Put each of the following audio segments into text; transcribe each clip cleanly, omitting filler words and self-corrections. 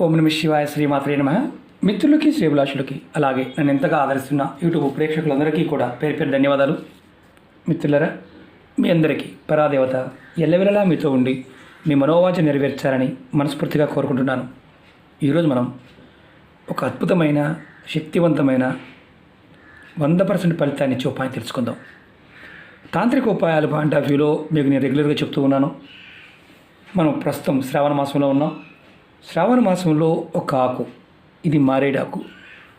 ఓం నమ శివాయ, శ్రీమాత్రే నమ. మిత్రులకి, శ్రీభిలాషులకి, అలాగే నన్ను ఎంతగా ఆదరిస్తున్న యూట్యూబ్ ప్రేక్షకులందరికీ కూడా పేరు పేరు ధన్యవాదాలు. మిత్రులరా, మీ అందరికీ పరాదేవత ఎల్లవెల్లలా మీతో ఉండి మీ మనోవాంఛ నెరవేర్చాలని మనస్ఫూర్తిగా కోరుకుంటున్నాను. ఈరోజు మనం ఒక అద్భుతమైన, శక్తివంతమైన 100% ఫలితాన్ని ఇచ్చే ఉపాయం తెలుసుకుందాం. తాంత్రిక ఉపాయాలు పాయింట్ ఆఫ్ వ్యూలో మీకు నేను రెగ్యులర్గా చెప్తూ ఉన్నాను. మనం ప్రస్తుతం శ్రావణ మాసంలో ఉన్నాం. శ్రావణ మాసంలో ఒక ఆకు, ఇది మారేడు ఆకు,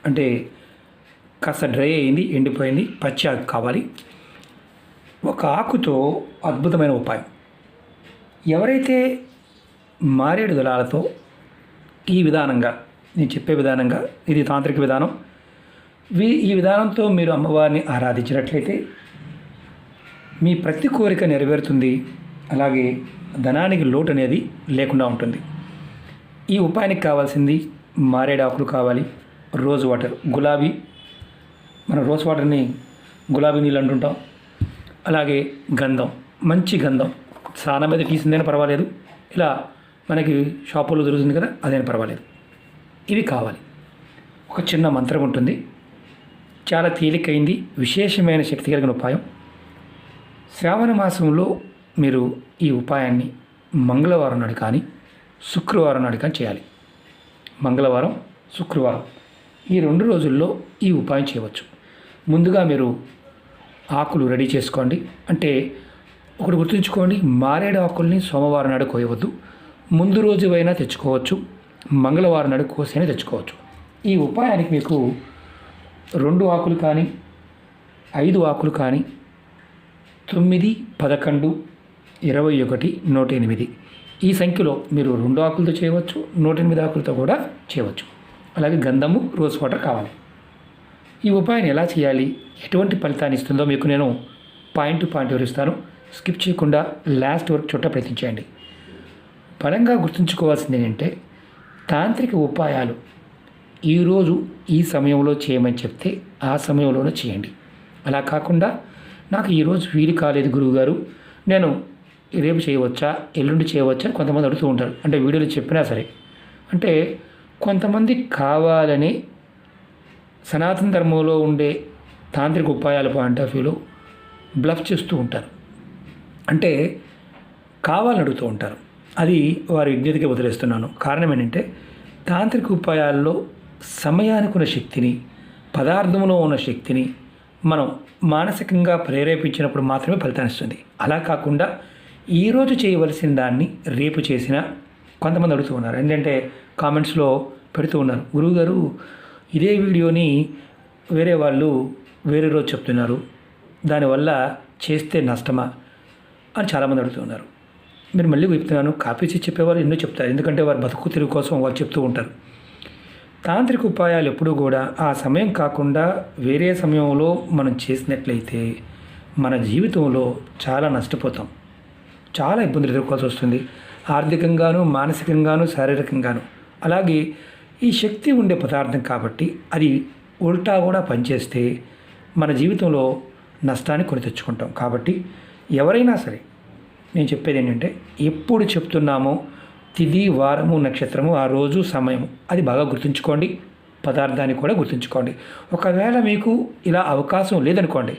అంటే కాస్త డ్రై అయింది, ఎండిపోయింది, పచ్చి ఆకు కావాలి. ఒక ఆకుతో అద్భుతమైన ఉపాయం. ఎవరైతే మారేడు దళాలతో ఈ విధానంగా, నేను చెప్పే విధానంగా, ఇది తాంత్రిక విధానం, ఈ విధానంతో మీరు అమ్మవారిని ఆరాధించినట్లయితే మీ ప్రతి కోరిక నెరవేరుతుంది. అలాగే ధనానికి లోటు అనేది లేకుండా ఉంటుంది. ఈ ఉపాయానికి కావాల్సింది మారేడు ఆకులు కావాలి, రోజ్ వాటర్, గులాబీ, మన రోజ్ వాటర్ని గులాబీ నీళ్ళు అంటుంటాం. అలాగే గంధం, మంచి గంధం, స్నానం మీద తీసిందైనా పర్వాలేదు, ఇలా మనకి షాపుల్లో దొరుకుతుంది కదా, అదైనా పర్వాలేదు. ఇవి కావాలి. ఒక చిన్న మంత్రం ఉంటుంది, చాలా తేలికైంది, విశేషమైన శక్తి కలిగిన ఉపాయం. శ్రావణ మాసంలో మీరు ఈ ఉపాయాన్ని మంగళవారం నాడు కానీ శుక్రవారం నాడు కానీ చేయాలి. మంగళవారం, శుక్రవారం ఈ 2 రోజుల్లో ఈ ఉపాయం చేయవచ్చు. ముందుగా మీరు ఆకులు రెడీ చేసుకోండి. అంటే ఒకటి గుర్తుంచుకోండి, మారేడు ఆకుల్ని సోమవారం నాడు కోయవద్దు. ముందు రోజు అయినా తెచ్చుకోవచ్చు, మంగళవారం నాడు కోసైనా తెచ్చుకోవచ్చు. ఈ ఉపాయానికి మీకు 2 ఆకులు కానీ 5 ఆకులు కానీ 9, 11, 21, 108 ఈ సంఖ్యలో మీరు 2 ఆకులతో చేయవచ్చు, 108 ఆకులతో కూడా చేయవచ్చు. అలాగే గంధము, రోజ్ వాటర్ కావాలి. ఈ ఉపాయాన్ని ఎలా చేయాలి, ఎటువంటి ఫలితాన్ని ఇస్తుందో మీకు నేను పాయింట్ టు పాయింట్ వివరిస్తాను. స్కిప్ చేయకుండా లాస్ట్ వరకు చూడ ప్రయత్నించండి. బలంగా గుర్తుంచుకోవాల్సింది ఏంటంటే, తాంత్రిక ఉపాయాలు ఈరోజు ఈ సమయంలో చేయమని చెప్తే ఆ సమయంలోనే చేయండి. అలా కాకుండా నాకు ఈరోజు వీలు కాలేదు గురువుగారు, నేను రేపు చేయవచ్చా, ఎల్లుండి చేయవచ్చా అని కొంతమంది అడుగుతూ ఉంటారు. అంటే వీడియోలో చెప్పినా సరే, అంటే కొంతమంది కావాలని సనాతన ధర్మంలో ఉండే తాంత్రిక ఉపాయాల పాయింట్ ఆఫ్ వ్యూలో బ్లఫ్ చేస్తూ ఉంటారు. అంటే కావాలని అడుగుతూ ఉంటారు. అది వారి విజ్ఞతకి వదిలేస్తున్నాను. కారణం ఏంటంటే, తాంత్రిక ఉపాయాల్లో సమయానికి ఉన్న శక్తిని, పదార్థంలో ఉన్న శక్తిని మనం మానసికంగా ప్రేరేపించినప్పుడు మాత్రమే ఫలితాన్ని ఇస్తుంది. అలా కాకుండా ఈరోజు చేయవలసిన దాన్ని రేపు చేసినా కొంతమంది అడుగుతూ ఉన్నారు. ఏంటంటే కామెంట్స్లో పెడుతూ ఉన్నారు, గురువుగారు ఇదే వీడియోని వేరే వాళ్ళు వేరే రోజు చెప్తున్నారు, దానివల్ల చేస్తే నష్టమా అని చాలామంది అడుగుతూ ఉన్నారు. మీరు మళ్ళీ చెప్తున్నాను, కాపీసి చెప్పేవాళ్ళు ఎన్నో చెప్తారు, ఎందుకంటే వారు బతుకు తిరుగు కోసం వాళ్ళు చెప్తూ ఉంటారు. తాంత్రిక ఉపాయాలు ఎప్పుడూ కూడా ఆ సమయం కాకుండా వేరే సమయంలో మనం చేసినట్లయితే మన జీవితంలో చాలా నష్టపోతాం, చాలా ఇబ్బందులు ఎదుర్కోవాల్సి వస్తుంది, ఆర్థికంగాను, మానసికంగాను, శారీరకంగాను. అలాగే ఈ శక్తి ఉండే పదార్థం కాబట్టి అది ఉల్టా కూడా పనిచేస్తే మన జీవితంలో నష్టాన్ని కొని తెచ్చుకుంటాం. కాబట్టి ఎవరైనా సరే, నేను చెప్పేది ఏంటంటే, ఎప్పుడు చెప్తున్నామో తిథి, వారము, నక్షత్రము, ఆ రోజు, సమయము అది బాగా గుర్తుంచుకోండి. పదార్థాన్ని కూడా గుర్తుంచుకోండి. ఒకవేళ మీకు ఇలా అవకాశం లేదనుకోండి,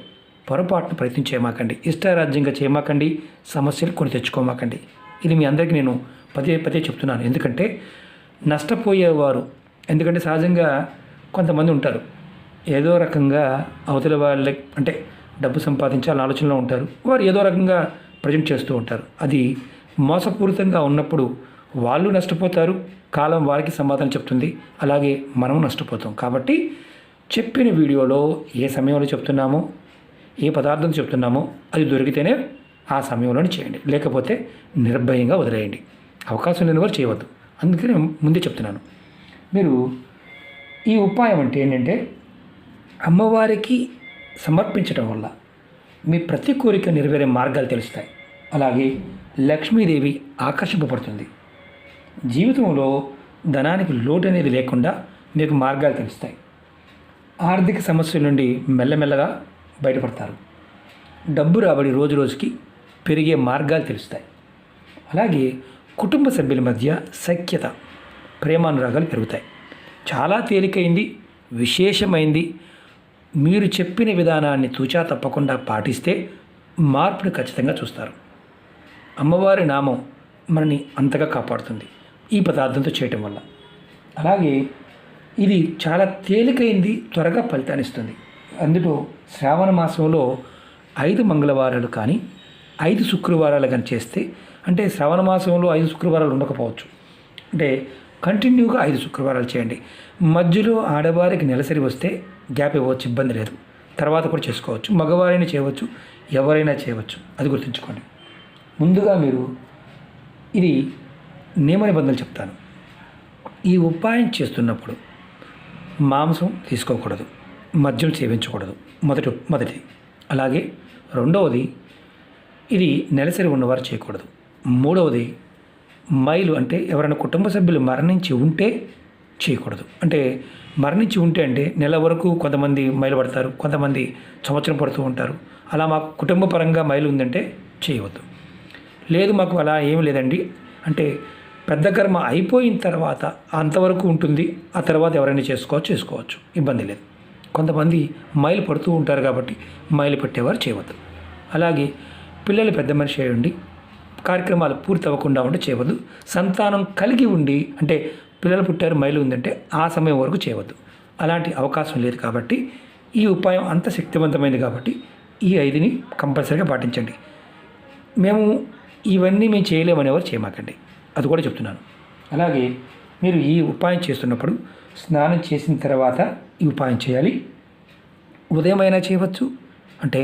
పొరపాటును ప్రయత్నం చేయమాకండి, ఇష్టారాజ్యంగా చేయమాకండి, సమస్యలు కొని తెచ్చుకోమాకండి. ఇది మీ అందరికీ నేను పదే పదే చెప్తున్నాను. ఎందుకంటే నష్టపోయేవారు, ఎందుకంటే సహజంగా కొంతమంది ఉంటారు, ఏదో రకంగా అవతల వాళ్ళ అంటే డబ్బు సంపాదించాలని ఆలోచనలో ఉంటారు. వారు ఏదో రకంగా ప్రజెంట్ చేస్తూ ఉంటారు. అది మోసపూరితంగా ఉన్నప్పుడు వాళ్ళు నష్టపోతారు, కాలం వారికి సమాధానం చెప్తుంది, అలాగే మనము నష్టపోతాం. కాబట్టి చెప్పిన వీడియోలో ఏ సమయంలో చెప్తున్నామో, ఏ పదార్థం చెప్తున్నామో అది దొరికితేనే ఆ సమయంలోనే చేయండి, లేకపోతే నిర్భయంగా వదిలేయండి. అవకాశం లేని వారు చేయవద్దు. అందుకని ముందే చెప్తున్నాను. మీరు ఈ ఉపాయం అంటే ఏంటంటే, అమ్మవారికి సమర్పించడం వల్ల మీ ప్రతి కోరిక నెరవేరే మార్గాలు తెలుస్తాయి. అలాగే లక్ష్మీదేవి ఆకర్షింపబడుతుంది. జీవితంలో ధనానికి లోటు అనేది లేకుండా మీకు మార్గాలు తెలుస్తాయి. ఆర్థిక సమస్యల నుండి మెల్లమెల్లగా బయటపడతారు. డబ్బు రాబడి రోజు రోజుకి పెరిగే మార్గాలు తెలుస్తాయి. అలాగే కుటుంబ సభ్యుల మధ్య సఖ్యత, ప్రేమానురాగాలు పెరుగుతాయి. చాలా తేలికైంది, విశేషమైంది. మీరు చెప్పిన విధానాన్ని తూచా తప్పకుండా పాటిస్తే మార్పుని ఖచ్చితంగా చూస్తారు. అమ్మవారి నామం మనని అంతగా కాపాడుతుంది ఈ పదార్థంతో చేయటం వల్ల. అలాగే ఇది చాలా తేలికైంది, త్వరగా ఫలితాన్ని ఇస్తుంది. అందులో శ్రావణ మాసంలో 5 మంగళవారాలు కానీ 5 శుక్రవారాలు కానీ చేస్తే, అంటే శ్రావణ మాసంలో 5 శుక్రవారాలు ఉండకపోవచ్చు, అంటే కంటిన్యూగా 5 శుక్రవారాలు చేయండి. మధ్యలో ఆడవారికి నెలసరి వస్తే గ్యాప్ ఇవ్వచ్చు, ఇబ్బంది లేదు, తర్వాత కూడా చేసుకోవచ్చు. మగవారైనా చేయవచ్చు, ఎవరైనా చేయవచ్చు, అది గుర్తుంచుకోండి. ముందుగా మీరు ఇది నియమ నిబంధనలు చెప్తాను. ఈ ఉపాయం చేస్తున్నప్పుడు మాంసం తీసుకోకూడదు, మద్యం సేవించకూడదు, మొదటిది. అలాగే రెండవది, ఇది నెలసరి ఉన్నవారు చేయకూడదు. మూడవది, మైలు అంటే ఎవరైనా కుటుంబ సభ్యులు మరణించి ఉంటే చేయకూడదు. అంటే మరణించి ఉంటే అంటే నెల వరకు కొంతమంది మైలు పడతారు, కొంతమంది సంవత్సరం పడుతూ ఉంటారు. అలా మాకు కుటుంబ పరంగా మైలు ఉందంటే చేయవద్దు. లేదు మాకు అలా ఏమి లేదండి అంటే పెద్ద కర్మ అయిపోయిన తర్వాత అంతవరకు ఉంటుంది, ఆ తర్వాత ఎవరైనా చేసుకోవచ్చు, ఇబ్బంది లేదు. కొంతమంది మైలు పడుతూ ఉంటారు కాబట్టి మైలు పట్టేవారు చేయవద్దు. అలాగే పిల్లలు పెద్ద మనిషి అయ్యండి, కార్యక్రమాలు పూర్తి అవ్వకుండా ఉంటే చేయవద్దు. సంతానం కలిగి ఉండి అంటే పిల్లలు పుట్టారు మైలు ఉందంటే ఆ సమయం వరకు చేయవద్దు. అలాంటి అవకాశం లేదు కాబట్టి ఈ ఉపాయం అంత శక్తివంతమైనది కాబట్టి ఈ 5ని కంపల్సరీగా పాటించండి. ఇవన్నీ మేము చేయలేమని ఎవరు చేయమాకండి, అది కూడా చెప్తున్నాను. అలాగే మీరు ఈ ఉపాయం చేస్తున్నప్పుడు స్నానం చేసిన తర్వాత ఈ ఉపాయం చేయాలి. ఉదయమైనా చేయవచ్చు, అంటే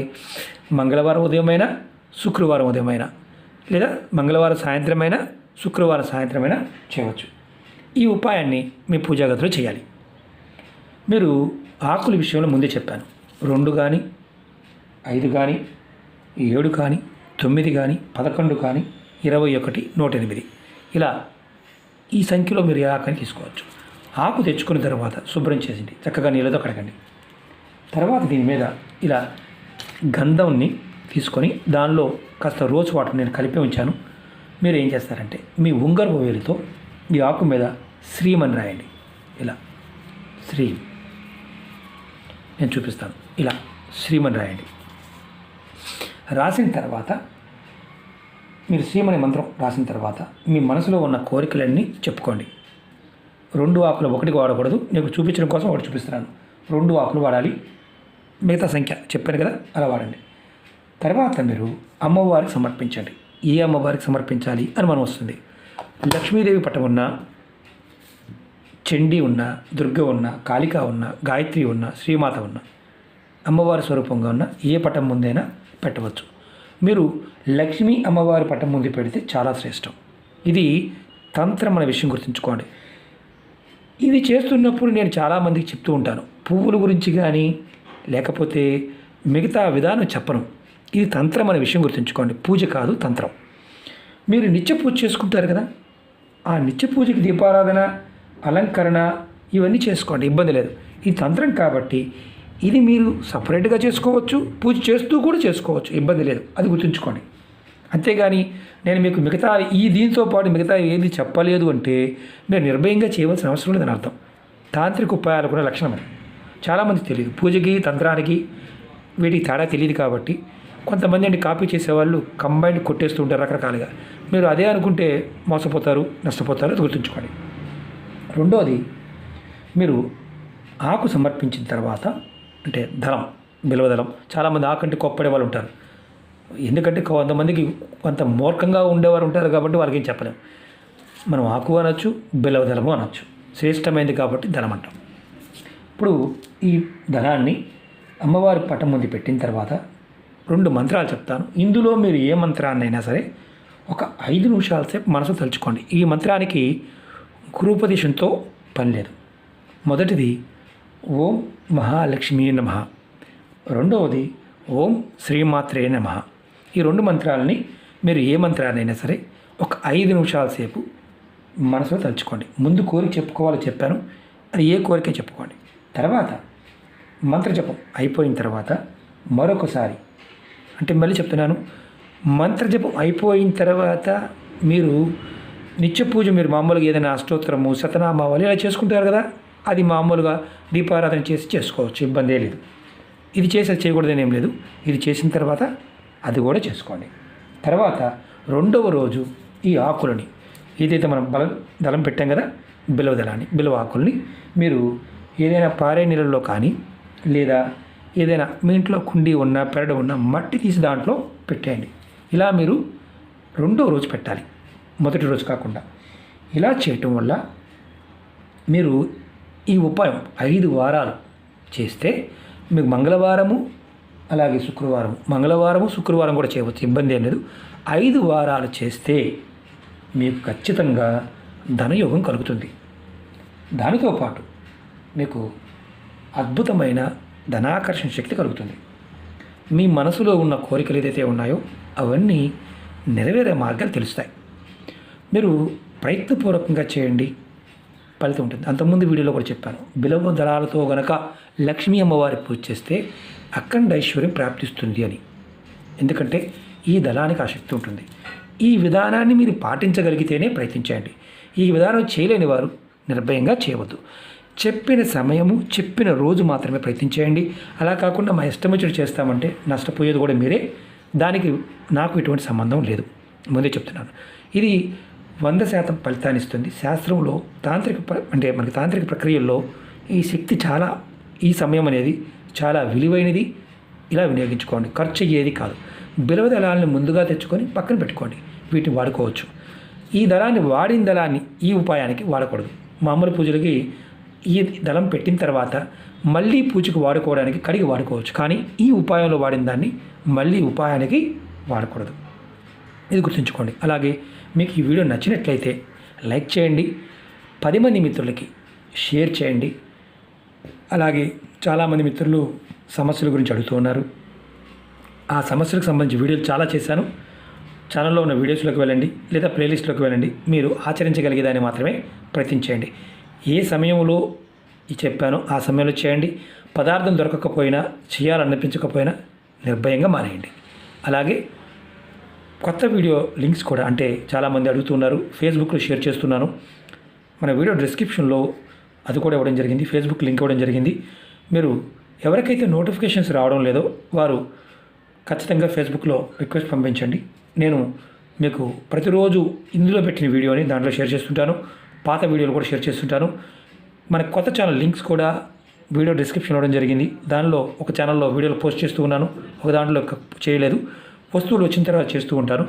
మంగళవారం ఉదయమైనా, శుక్రవారం ఉదయమైనా, లేదా మంగళవారం సాయంత్రమైనా, శుక్రవారం సాయంత్రమైనా చేయవచ్చు. ఈ ఉపాయాన్ని మీ పూజా గదిలో చేయాలి. మీరు ఆకుల విషయంలో ముందే చెప్పాను. 2 కానీ 5 కానీ 7 కానీ 9 కానీ 11 కానీ 21 108 ఇలా ఈ సంఖ్యలో మీరు ఏ ఆకుని తీసుకోవచ్చు. ఆకు తెచ్చుకున్న తర్వాత శుభ్రం చేసింది చక్కగా నీళ్ళతో కడగండి. తర్వాత దీని మీద ఇలా గంధంని తీసుకొని దానిలో కాస్త రోజ్ వాటర్ నేను కలిపి ఉంచాను. మీరు ఏం చేస్తారంటే మీ ఉంగరపు వేలితో ఈ ఆకు మీద శ్రీమని రాయండి. ఇలా శ్రీ నేను చూపిస్తాను. ఇలా శ్రీమని రాయండి. రాసిన తర్వాత మీరు శ్రీమని మంత్రం రాసిన తర్వాత మీ మనసులో ఉన్న కోరికలన్నీ చెప్పుకోండి. 2 ఆకులు ఒకటికి వాడకూడదు, నేను చూపించడం కోసం ఒకటి చూపిస్తున్నాను. 2 ఆకులు వాడాలి, మిగతా సంఖ్య చెప్పాను కదా అలా వాడండి. తర్వాత మీరు అమ్మవారికి సమర్పించండి. ఏ అమ్మవారికి సమర్పించాలి అని మనం వస్తుంది. లక్ష్మీదేవి పటం ఉన్నా, చండీ ఉన్న, దుర్గ ఉన్న, కాళిక ఉన్న, గాయత్రి ఉన్న, శ్రీమాత ఉన్న, అమ్మవారి స్వరూపంగా ఉన్న ఏ పటం ముందైనా పెట్టవచ్చు. మీరు లక్ష్మీ అమ్మవారి పటం ముందు పెడితే చాలా శ్రేష్టం. ఇది తంత్రం అనే విషయం గుర్తుంచుకోండి. ఇది చేస్తున్నప్పుడు నేను చాలామందికి చెప్తూ ఉంటాను, పువ్వుల గురించి కానీ లేకపోతే మిగతా విధానం చెప్పను. ఇది తంత్రం అనే విషయం గుర్తుంచుకోండి. పూజ కాదు, తంత్రం. మీరు నిత్య పూజ చేసుకుంటారు కదా, ఆ నిత్య పూజకి దీపారాధన, అలంకరణ ఇవన్నీ చేసుకోండి, ఇబ్బంది లేదు. ఇది తంత్రం కాబట్టి ఇది మీరు సపరేట్గా చేసుకోవచ్చు, పూజ చేస్తూ కూడా చేసుకోవచ్చు, ఇబ్బంది లేదు, అది గుర్తుంచుకోండి. అంతేగాని నేను మీకు మిగతా దీంతో పాటు మిగతా ఏది చెప్పలేదు అంటే మీరు నిర్భయంగా చేయవలసిన అవసరం లేదని అర్థం. తాంత్రిక ఉపాయాలు కూడా లక్షణం అది. చాలామందికి తెలియదు, పూజకి తంత్రానికి వీటికి తేడా తెలియదు కాబట్టి కొంతమంది అండి కాపీ చేసేవాళ్ళు కంబైండ్ కొట్టేస్తూ ఉంటారు రకరకాలుగా. మీరు అదే అనుకుంటే మోసపోతారు, నష్టపోతారు, అది గుర్తుంచుకోండి. రెండోది, మీరు ఆకు సమర్పించిన తర్వాత అంటే దళం, బిల్వదళం, చాలామంది ఆకు అంటే కోప్పడే వాళ్ళు ఉంటారు. ఎందుకంటే కొంతమందికి కొంత మూర్ఖంగా ఉండేవారు ఉంటారు కాబట్టి వాళ్ళకి ఏం చెప్పలేము. మనం ఆకు అనొచ్చు, బిల్వదళము అనొచ్చు, శ్రేష్టమైనది కాబట్టి దళం అంటాం. ఇప్పుడు ఈ దళాన్ని అమ్మవారి పటం ముందు పెట్టిన తర్వాత 2 మంత్రాలు చెప్తాను. ఇందులో మీరు ఏ మంత్రాన్నైనా సరే ఒక 5 నిమిషాల సేపు మనసు తలుచుకోండి. ఈ మంత్రానికి గురూపదేశంతో పని లేదు. మొదటిది ఓం మహాలక్ష్మీ నమః, రెండవది ఓం శ్రీమాత్రే నమః. ఈ 2 మంత్రాలని మీరు ఏ మంత్రాన్నైనా సరే ఒక 5 నిమిషాల సేపు మనసులో తలుచుకోండి. ముందు కోరిక చెప్పుకోవాలో చెప్పాను, అది ఏ కోరిక చెప్పుకోండి. తర్వాత మంత్రజపం అయిపోయిన తర్వాత మరొకసారి, అంటే మళ్ళీ చెప్తున్నాను, మంత్రజపం అయిపోయిన తర్వాత మీరు నిత్య పూజ మీరు మామూలుగా ఏదైనా అష్టోత్తరము శతనామావళి ఇలా చేసుకుంటారు కదా, అది మామూలుగా దీపారాధన చేసి చేసుకోవచ్చు, ఇబ్బంది లేదు. ఇది చేసి చేయకూడదని ఏం లేదు. ఇది చేసిన తర్వాత అది కూడా చేసుకోండి. తర్వాత రెండవ రోజు ఈ ఆకులని ఏదైతే మనం దళం పెట్టాం కదా, బిల్వ ఆకుల్ని మీరు ఏదైనా పారే నీళ్ళల్లో కానీ లేదా ఏదైనా మీ ఇంట్లో కుండీ ఉన్న పెరడు ఉన్న మట్టి తీసి దాంట్లో పెట్టేయండి. ఇలా మీరు రెండో రోజు పెట్టాలి, మొదటి రోజు కాకుండా. ఇలా చేయటం వల్ల మీరు ఈ ఉపాయం 5 వారాలు చేస్తే మీకు మంగళవారము అలాగే మంగళవారము శుక్రవారం కూడా చేయవచ్చు, ఇబ్బంది ఏం లేదు. 5 వారాలు చేస్తే మీకు ఖచ్చితంగా ధనయోగం కలుగుతుంది. దానితో పాటు మీకు అద్భుతమైన ధనాకర్షణ శక్తి కలుగుతుంది. మీ మనసులో ఉన్న కోరికలు ఏదైతే ఉన్నాయో అవన్నీ నెరవేరే మార్గాలు తెలుస్తాయి. మీరు ప్రయత్నపూర్వకంగా చేయండి, ఫలితం ఉంటుంది. అంతకుముందు వీడియోలో కూడా చెప్పాను, బిలవ దళాలతో గనక లక్ష్మీ అమ్మవారి పూజ చేస్తే అఖండ ఐశ్వర్యం ప్రాప్తిస్తుంది అని. ఎందుకంటే ఈ దళానికి ఆ శక్తి ఉంటుంది. ఈ విధానాన్ని మీరు పాటించగలిగితేనే ప్రయత్నించండి. ఈ విధానం చేయలేని వారు నిర్భయంగా చేయవద్దు. చెప్పిన సమయము చెప్పిన రోజు మాత్రమే ప్రయత్నించేయండి. అలా కాకుండా మా ఇష్టం వచ్చినట్టు చేస్తామంటే నష్టపోయేది కూడా మీరే. దానికి నాకు ఎటువంటి సంబంధం లేదు, ముందే చెప్తున్నాను. ఇది 100% ఫలితాన్ని ఇస్తుంది. శాస్త్రంలో మనకి తాంత్రిక ప్రక్రియల్లో ఈ శక్తి చాలా, ఈ సమయం అనేది చాలా విలువైనది. ఇలా వినియోగించుకోండి, ఖర్చు అయ్యేది కాదు. బిలవ దళాలను ముందుగా తెచ్చుకొని పక్కన పెట్టుకోండి, వీటిని వాడుకోవచ్చు. ఈ దళాన్ని వాడిన దళాన్ని ఈ ఉపాయానికి వాడకూడదు. మామూలు పూజలకి ఈ దళం పెట్టిన తర్వాత మళ్ళీ పూజకు వాడుకోవడానికి కడిగి వాడుకోవచ్చు, కానీ ఈ ఉపాయంలో వాడిన దాన్ని మళ్ళీ ఉపాయానికి వాడకూడదు. ఇది గుర్తుంచుకోండి. అలాగే మీకు ఈ వీడియో నచ్చినట్లయితే లైక్ చేయండి, 10 మంది మిత్రులకి షేర్ చేయండి. అలాగే చాలామంది మిత్రులు సమస్యల గురించి అడుగుతూ ఉన్నారు. ఆ సమస్యలకు సంబంధించి వీడియోలు చాలా చేశాను. ఛానల్లో ఉన్న వీడియోస్లోకి వెళ్ళండి లేదా ప్లేలిస్ట్లోకి వెళ్ళండి. మీరు ఆచరించగలిగేదాన్ని మాత్రమే ప్రయత్నించేయండి. ఏ సమయంలో చెప్పానో ఆ సమయంలో చేయండి. పదార్థం దొరకకపోయినా, చేయాలనిపించకపోయినా నిర్భయంగా మానేయండి. అలాగే కొత్త వీడియో లింక్స్ కూడా, అంటే చాలామంది అడుగుతున్నారు, ఫేస్బుక్లో షేర్ చేస్తున్నాను. మన వీడియో డిస్క్రిప్షన్లో అది కూడా ఇవ్వడం జరిగింది, ఫేస్బుక్ లింక్ ఇవ్వడం జరిగింది. మీరు ఎవరికైతే నోటిఫికేషన్స్ రావడం లేదో వారు ఖచ్చితంగా ఫేస్బుక్లో రిక్వెస్ట్ పంపించండి. నేను మీకు ప్రతిరోజు ఇందులో పెట్టిన వీడియోని దాంట్లో షేర్ చేస్తుంటాను, పాత వీడియోలు కూడా షేర్ చేస్తుంటాను. మన కొత్త ఛానల్ లింక్స్ కూడా వీడియో డిస్క్రిప్షన్ ఇవ్వడం జరిగింది. దానిలో ఒక ఛానల్లో వీడియోలు పోస్ట్ చేస్తూ ఉన్నాను, ఒక దాంట్లో చేయలేదు. వస్తువులు వచ్చిన తర్వాత చేస్తూ ఉంటాను,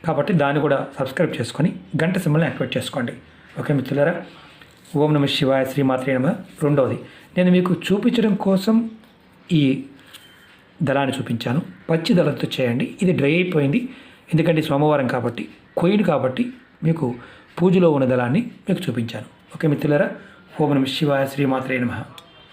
కాబట్టి దాన్ని కూడా సబ్స్క్రైబ్ చేసుకొని గంట సింబల్ని యాక్టివేట్ చేసుకోండి. ఓకే మిత్రులారా, ఓం నమః శివాయ, శ్రీమాత్రే నమః. రెండవది, నేను మీకు చూపించడం కోసం ఈ దళాన్ని చూపించాను. పచ్చి దళంతో చేయండి. ఇది డ్రై అయిపోయింది, ఎందుకంటే సోమవారం కాబట్టి, కొయ్యను కాబట్టి మీకు పూజలో ఉన్న దళాన్ని మీకు చూపించాను. ఓకే మిత్రులారా, ఓం నమః శివాయ, శ్రీమాత్రే నమః.